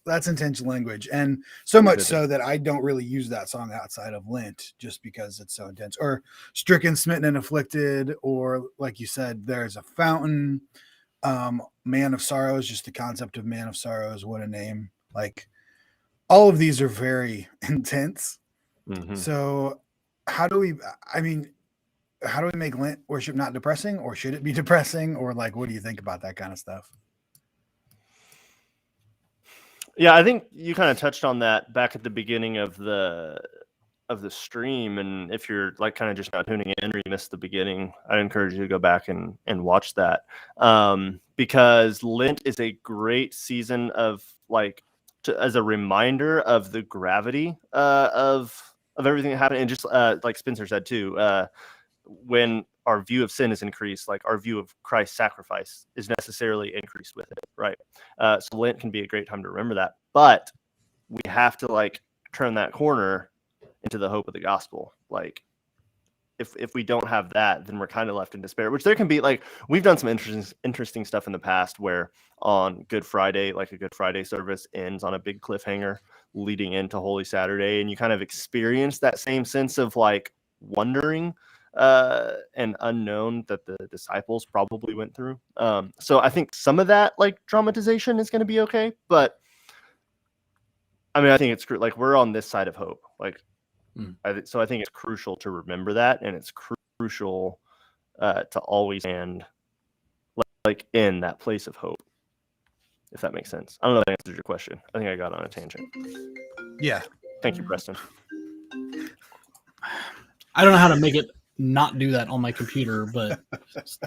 [SPEAKER 1] language. And so much so that I don't really use that song outside of Lent just because it's so intense. Or Stricken, Smitten, and Afflicted, or like you said, There's a Fountain, Man of Sorrows, just the concept of Man of Sorrows, what a name. Like all of these are very intense.
[SPEAKER 2] Mm-hmm.
[SPEAKER 1] So how do we make Lent worship not depressing, or should it be depressing, or like, what do you think about that kind of stuff?
[SPEAKER 2] Yeah, I think you kind of touched on that back at the beginning of the stream. And if you're like kind of just not tuning in or you missed the beginning, I encourage you to go back and watch that. Because Lent is a great season of like, as a reminder of the gravity of everything that happened. And just like Spencer said too, when our view of sin is increased, like our view of Christ's sacrifice is necessarily increased with it, right? So Lent can be a great time to remember that, but we have to like turn that corner into the hope of the gospel. Like if we don't have that, then we're kind of left in despair, which there can be. Like we've done some interesting stuff in the past where on Good Friday, like a Good Friday service ends on a big cliffhanger leading into Holy Saturday. And you kind of experience that same sense of like wondering and unknown that the disciples probably went through. So I think some of that like dramatization is going to be okay, but I mean, I think it's like we're on this side of hope. Like, so I think it's crucial to remember that, and it's crucial to always stand like in that place of hope, if that makes sense. I don't know if that answers your question. I think I got on a tangent.
[SPEAKER 1] Yeah.
[SPEAKER 2] Thank you, Preston.
[SPEAKER 3] I don't know how to make it not do that on my computer, but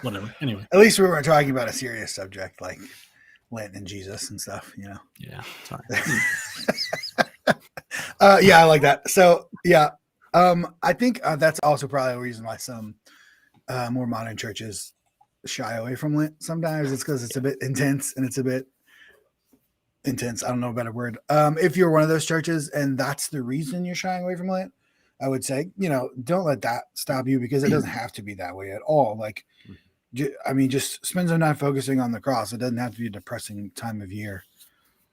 [SPEAKER 3] whatever. Anyway,
[SPEAKER 1] at least we weren't talking about a serious subject like Lent and Jesus and stuff, you know.
[SPEAKER 3] Yeah, sorry.
[SPEAKER 1] Yeah, I like that. So yeah, I think that's also probably a reason why some more modern churches shy away from Lent. Sometimes it's because it's a bit intense and it's a bit intense. I don't know a better word. If you're one of those churches and that's the reason you're shying away from Lent, I would say, don't let that stop you, because it doesn't have to be that way at all. Like, just spend some time focusing on the cross. It doesn't have to be a depressing time of year.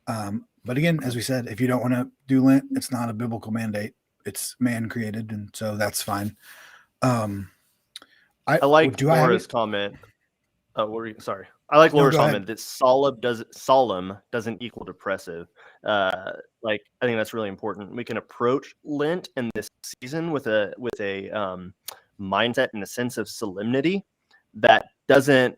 [SPEAKER 1] But again, as we said, if you don't want to do Lent, it's not a biblical mandate. It's man created, and so that's fine.
[SPEAKER 2] I like Laura's comment. Sorry. I like Laura's comment that solemn doesn't equal depressive. I think that's really important. We can approach Lent in this season with a mindset and a sense of solemnity that doesn't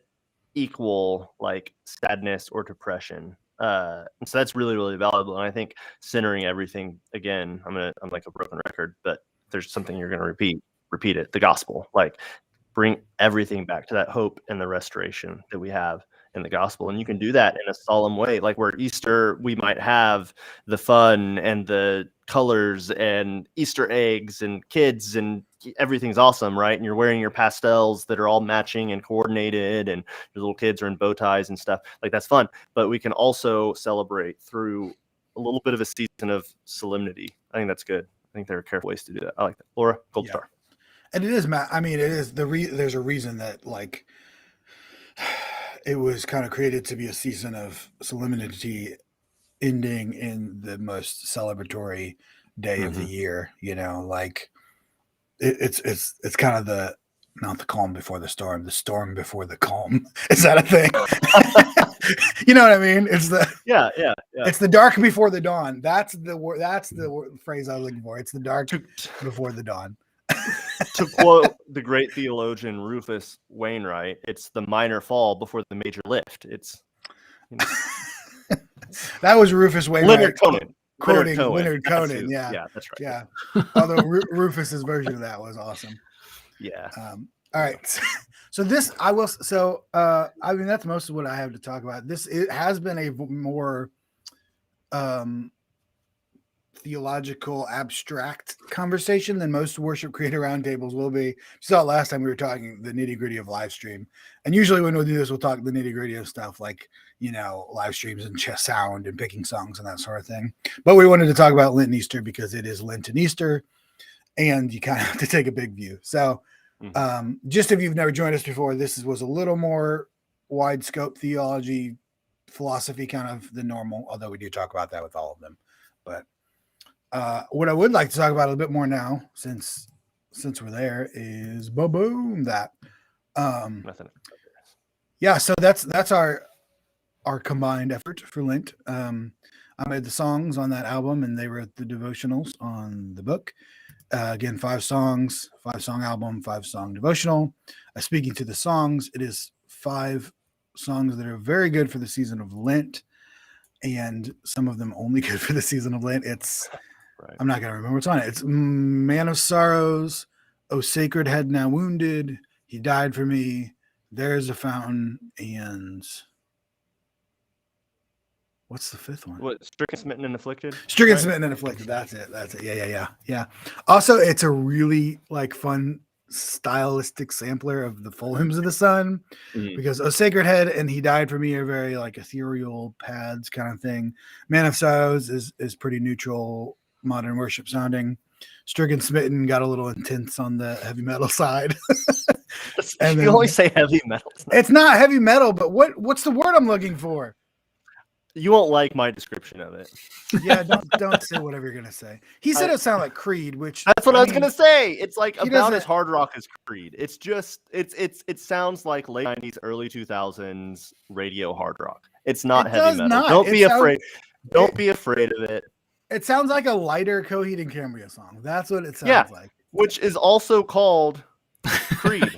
[SPEAKER 2] equal like sadness or depression. And so that's really, really valuable. And I think centering everything again, I'm like a broken record, but if there's something you're going to repeat it, the gospel, like bring everything back to that hope and the restoration that we have in the gospel. And you can do that in a solemn way, like where Easter, we might have the fun and the colors and Easter eggs and kids and everything's awesome, right? And you're wearing your pastels that are all matching and coordinated, and your little kids are in bow ties and stuff. Like, that's fun. But we can also celebrate through a little bit of a season of solemnity. I think that's good. I think there are careful ways to do that. I like that. Laura, gold star.
[SPEAKER 1] And it is, Matt. I mean, it is there's a reason that like it was kind of created to be a season of solemnity, ending in the most celebratory day of the year. Like it's kind of not the calm before the storm before the calm. Is that a thing? You know what I mean? It's
[SPEAKER 2] yeah.
[SPEAKER 1] It's the dark before the dawn. That's the phrase I was looking for. It's the dark before the dawn.
[SPEAKER 2] To quote the great theologian Rufus Wainwright, it's the minor fall before the major lift. It's
[SPEAKER 1] that was Rufus Wainwright.
[SPEAKER 2] Leonard Cohen.
[SPEAKER 1] Quoting Leonard Cohen. Yeah,
[SPEAKER 2] that's right.
[SPEAKER 1] Yeah. Although Rufus's version of that was awesome.
[SPEAKER 2] Yeah.
[SPEAKER 1] All right. So this, I will. So I mean, that's most of what I have to talk about. It has been a more theological, abstract conversation than most worship creator roundtables will be. You saw last time we were talking the nitty gritty of live stream, and usually when we'll do this, we'll talk the nitty gritty of stuff like live streams and sound and picking songs and that sort of thing. But we wanted to talk about Lent and Easter because it is Lent and Easter, and you kind of have to take a big view. So, just if you've never joined us before, this was a little more wide scope theology, philosophy kind of than normal, although we do talk about that with all of them. But what I would like to talk about a little bit more now, since we're there, is boom that. Yeah, so that's our combined effort for Lent. I made the songs on that album, and they wrote the devotionals on the book. Again, 5 songs, 5-song album, 5-song devotional. Speaking to the songs, it is 5 songs that are very good for the season of Lent, and some of them only good for the season of Lent. It's I'm not going to remember what's on it. It's Man of Sorrows, O Sacred Head Now Wounded, He Died for Me, There's a Fountain, and what's the 5th one?
[SPEAKER 2] What, Stricken, Smitten, and Afflicted?
[SPEAKER 1] Stricken, Smitten, and Afflicted. That's it. Yeah. Also, it's a really fun stylistic sampler of the full hymns of the Son, because O Sacred Head and He Died for Me are very ethereal pads kind of thing. Man of Sorrows is pretty neutral, modern worship sounding. Stricken, Smitten got a little intense on the heavy metal side.
[SPEAKER 2] And you always say heavy metal.
[SPEAKER 1] It's not heavy metal, but what's the word I'm looking for?
[SPEAKER 2] You won't like my description of it.
[SPEAKER 1] Yeah, don't say whatever you're gonna say. He said it sounded like Creed, which
[SPEAKER 2] that's what I was gonna say. It's like about as hard rock as Creed. It's just it sounds like late 90s, early 2000s radio hard rock. It's not heavy metal. Don't be afraid. Don't be afraid of it.
[SPEAKER 1] It sounds like a lighter Coheed and Cambria song. That's what it sounds like.
[SPEAKER 2] Which is also called Creed.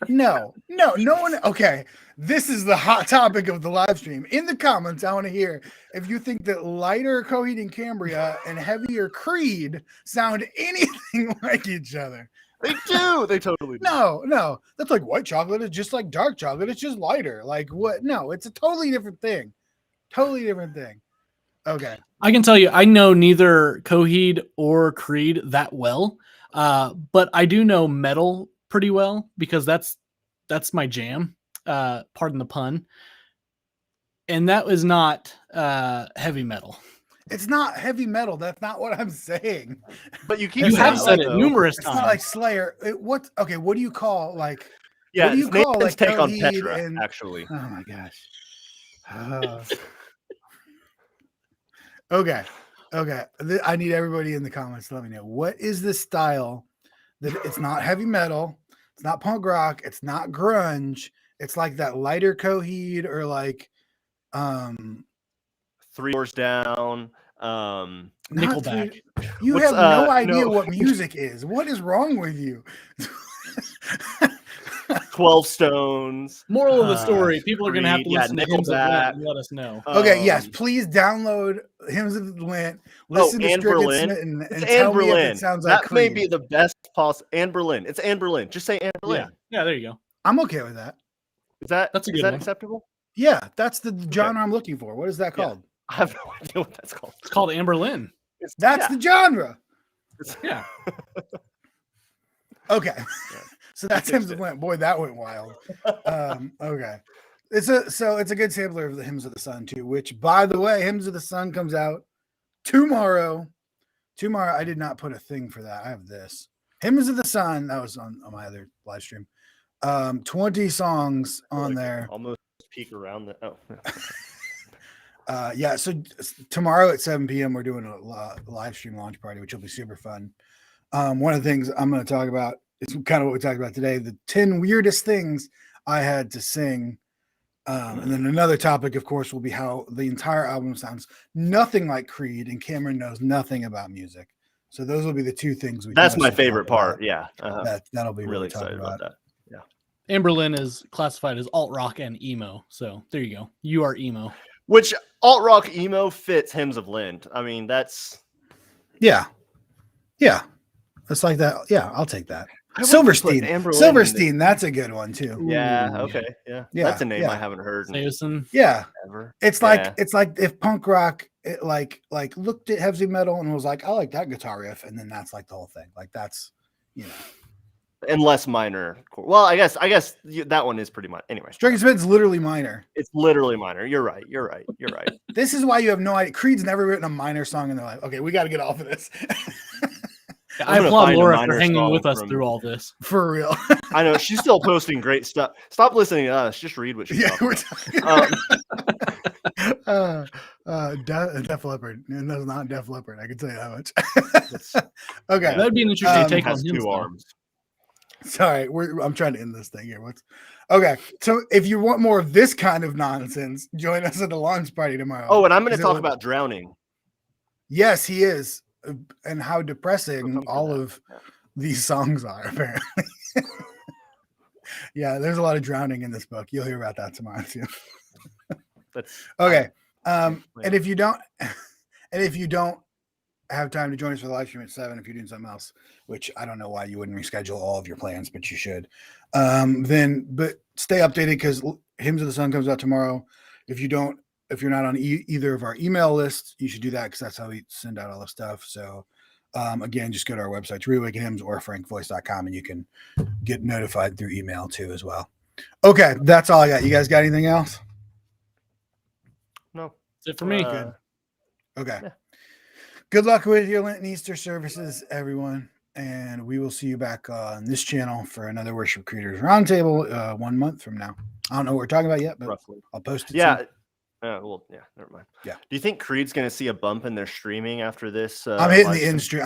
[SPEAKER 1] No one. Okay, this is the hot topic of the live stream. In the comments, I want to hear if you think that lighter Coheed and Cambria and heavier Creed sound anything like each other.
[SPEAKER 2] They do. They totally do.
[SPEAKER 1] No. That's like white chocolate is just like dark chocolate. It's just lighter. Like what? No, it's a totally different thing. Okay.
[SPEAKER 3] I can tell you, I know neither Coheed or Creed that well, but I do know metal pretty well because that's my jam. Pardon the pun. And that was not heavy metal.
[SPEAKER 1] It's not heavy metal. That's not what I'm saying.
[SPEAKER 2] But you keep
[SPEAKER 3] You
[SPEAKER 1] It's
[SPEAKER 3] have
[SPEAKER 1] not
[SPEAKER 3] said
[SPEAKER 1] like-
[SPEAKER 3] it numerous
[SPEAKER 1] It's
[SPEAKER 3] times.
[SPEAKER 1] not like Slayer. What do you call like?
[SPEAKER 2] Yeah,
[SPEAKER 1] what do you
[SPEAKER 2] it's
[SPEAKER 1] call
[SPEAKER 2] Nathan's
[SPEAKER 1] like
[SPEAKER 2] take on
[SPEAKER 1] Coheed
[SPEAKER 2] Petra,
[SPEAKER 1] and-
[SPEAKER 2] actually.
[SPEAKER 1] Oh my gosh. Okay. I need everybody in the comments to let me know, what is the style that it's not heavy metal, it's not punk rock, it's not grunge, it's like that lighter Coheed or like
[SPEAKER 2] 3 Doors Down.
[SPEAKER 1] not
[SPEAKER 3] Nickelback.
[SPEAKER 1] you
[SPEAKER 2] What's,
[SPEAKER 1] have no idea
[SPEAKER 2] no.
[SPEAKER 1] what music is. What is wrong with you?
[SPEAKER 2] 12 Stones.
[SPEAKER 3] Moral of the story: people are going to have to
[SPEAKER 2] Creed, yeah,
[SPEAKER 3] listen to Hymns of Lent
[SPEAKER 2] Nickelback.
[SPEAKER 3] and let us know.
[SPEAKER 1] Okay, yes,
[SPEAKER 2] Um,
[SPEAKER 1] please download Hymns of Lent, listen to
[SPEAKER 2] Anne
[SPEAKER 1] Stricken
[SPEAKER 2] Berlin.
[SPEAKER 1] Smitten,
[SPEAKER 2] It's
[SPEAKER 1] and
[SPEAKER 2] Anne
[SPEAKER 1] tell me if
[SPEAKER 2] Berlin.
[SPEAKER 1] it sounds like
[SPEAKER 2] That may
[SPEAKER 1] Creed.
[SPEAKER 2] be the best possible. Anne Berlin. It's Anne Berlin. Just say Anne Berlin.
[SPEAKER 3] Yeah, there you go.
[SPEAKER 1] I'm okay with that.
[SPEAKER 3] That's a good one.
[SPEAKER 2] acceptable?
[SPEAKER 1] Yeah, that's the genre I'm looking for. What is that
[SPEAKER 2] Yeah.
[SPEAKER 1] called?
[SPEAKER 2] I have no idea what that's called.
[SPEAKER 3] It's called Anne Berlin.
[SPEAKER 1] That's the genre.
[SPEAKER 3] Yeah.
[SPEAKER 1] Okay.
[SPEAKER 2] Yeah.
[SPEAKER 1] So that's
[SPEAKER 2] fixed
[SPEAKER 1] Hymns of
[SPEAKER 2] it.
[SPEAKER 1] Lent. Boy, that went wild. Okay. It's a good sampler of the Hymns of the Sun too, which by the way, Hymns of the Sun comes out tomorrow. I did not put a thing for that. I have this. Hymns of the Sun, that was on my other live stream. 20 songs on there.
[SPEAKER 2] Almost peek around the. Oh.
[SPEAKER 1] Yeah, so tomorrow at 7 p.m. we're doing a live stream launch party, which will be super fun. One of the things I'm going to talk about is kind of what we talked about today, the 10 weirdest things I had to sing. And then another topic, of course, will be how the entire album sounds nothing like Creed, and Cameron knows nothing about music. So those will be the two things.
[SPEAKER 2] That's my favorite part. Yeah.
[SPEAKER 1] That'll be
[SPEAKER 2] Really
[SPEAKER 1] really
[SPEAKER 2] excited about that. Yeah.
[SPEAKER 3] Anne Berlin is classified as alt rock and emo. So there you go. You are emo.
[SPEAKER 2] Which alt rock emo fits Hymns of Lent. I mean, that's.
[SPEAKER 1] Yeah. It's like that. Yeah, I'll take that.
[SPEAKER 2] I wouldn't put
[SPEAKER 1] Silverstein.
[SPEAKER 2] Anne Berlin
[SPEAKER 1] Silverstein, that's a good one too.
[SPEAKER 2] Yeah.
[SPEAKER 3] Ooh.
[SPEAKER 2] Okay. Yeah.
[SPEAKER 1] Yeah,
[SPEAKER 2] That's a name
[SPEAKER 1] yeah.
[SPEAKER 2] I haven't heard in
[SPEAKER 3] Saosin.
[SPEAKER 1] Yeah.
[SPEAKER 2] ever.
[SPEAKER 1] It's like
[SPEAKER 2] Yeah.
[SPEAKER 1] it's like if punk rock like looked at heavy metal and was like, I like that guitar riff, and then that's like the whole thing. Like that's
[SPEAKER 2] And less minor. Well, I guess that one is pretty much. Anyway,
[SPEAKER 1] Stricken Smith's literally minor.
[SPEAKER 2] it's literally minor. You're right.
[SPEAKER 1] This is why you have no idea. Creed's never written a minor song in their life. Okay, we got to get off of this.
[SPEAKER 3] I
[SPEAKER 2] gonna
[SPEAKER 3] applaud
[SPEAKER 2] find a
[SPEAKER 3] Laura for
[SPEAKER 2] minor
[SPEAKER 3] hanging
[SPEAKER 2] song
[SPEAKER 3] with us
[SPEAKER 2] from-
[SPEAKER 3] through all this.
[SPEAKER 1] For real.
[SPEAKER 2] I know she's still posting great stuff. Stop listening to us. Just read what she's
[SPEAKER 1] Yeah,
[SPEAKER 2] talking
[SPEAKER 1] we're
[SPEAKER 2] about.
[SPEAKER 1] Def Leppard. And that's not Def Leppard. I can tell you that much.
[SPEAKER 2] That's-
[SPEAKER 1] Okay.
[SPEAKER 3] That'd be an interesting
[SPEAKER 1] Um,
[SPEAKER 3] take on
[SPEAKER 2] has
[SPEAKER 3] him.
[SPEAKER 2] two arms.
[SPEAKER 1] Sorry, I'm trying to end this thing here. Okay? So if you want more of this kind of nonsense, join us at the launch party tomorrow.
[SPEAKER 2] Oh, and I'm going
[SPEAKER 1] Is
[SPEAKER 2] to
[SPEAKER 1] it
[SPEAKER 2] talk
[SPEAKER 1] what-
[SPEAKER 2] about drowning.
[SPEAKER 1] Yes, he is, and how depressing
[SPEAKER 2] Come for
[SPEAKER 1] all
[SPEAKER 2] that.
[SPEAKER 1] of these songs are. Apparently, yeah. There's a lot of drowning in this book. You'll hear about that tomorrow too.
[SPEAKER 2] That's
[SPEAKER 1] Okay. And if you don't have time to join us for the live stream at 7, if you're doing something else, which I don't know why you wouldn't reschedule all of your plans, but you should. But stay updated because Hymns of the Sun comes out tomorrow. If you're not on either of our email lists, you should do that because that's how we send out all the stuff. So again, just go to our website, Reawaken Hymns or frankvoice.com, and you can get notified through email too as well. Okay, that's all I got. You guys got anything else?
[SPEAKER 2] no.
[SPEAKER 3] That's it for me.
[SPEAKER 1] Good. Okay.
[SPEAKER 2] Yeah.
[SPEAKER 1] Good luck with your Lent and Easter services, everyone. And we will see you back on this channel for another Worship Creators Roundtable 1 month from now. I don't know what we're talking about yet, but
[SPEAKER 2] Roughly.
[SPEAKER 1] I'll post it.
[SPEAKER 2] Yeah.
[SPEAKER 1] soon.
[SPEAKER 2] Well, yeah. Never mind.
[SPEAKER 1] Yeah.
[SPEAKER 2] Do you think Creed's going to see a bump in their streaming after this?
[SPEAKER 1] I'm hitting
[SPEAKER 2] live
[SPEAKER 1] the
[SPEAKER 2] stream?
[SPEAKER 1] industry.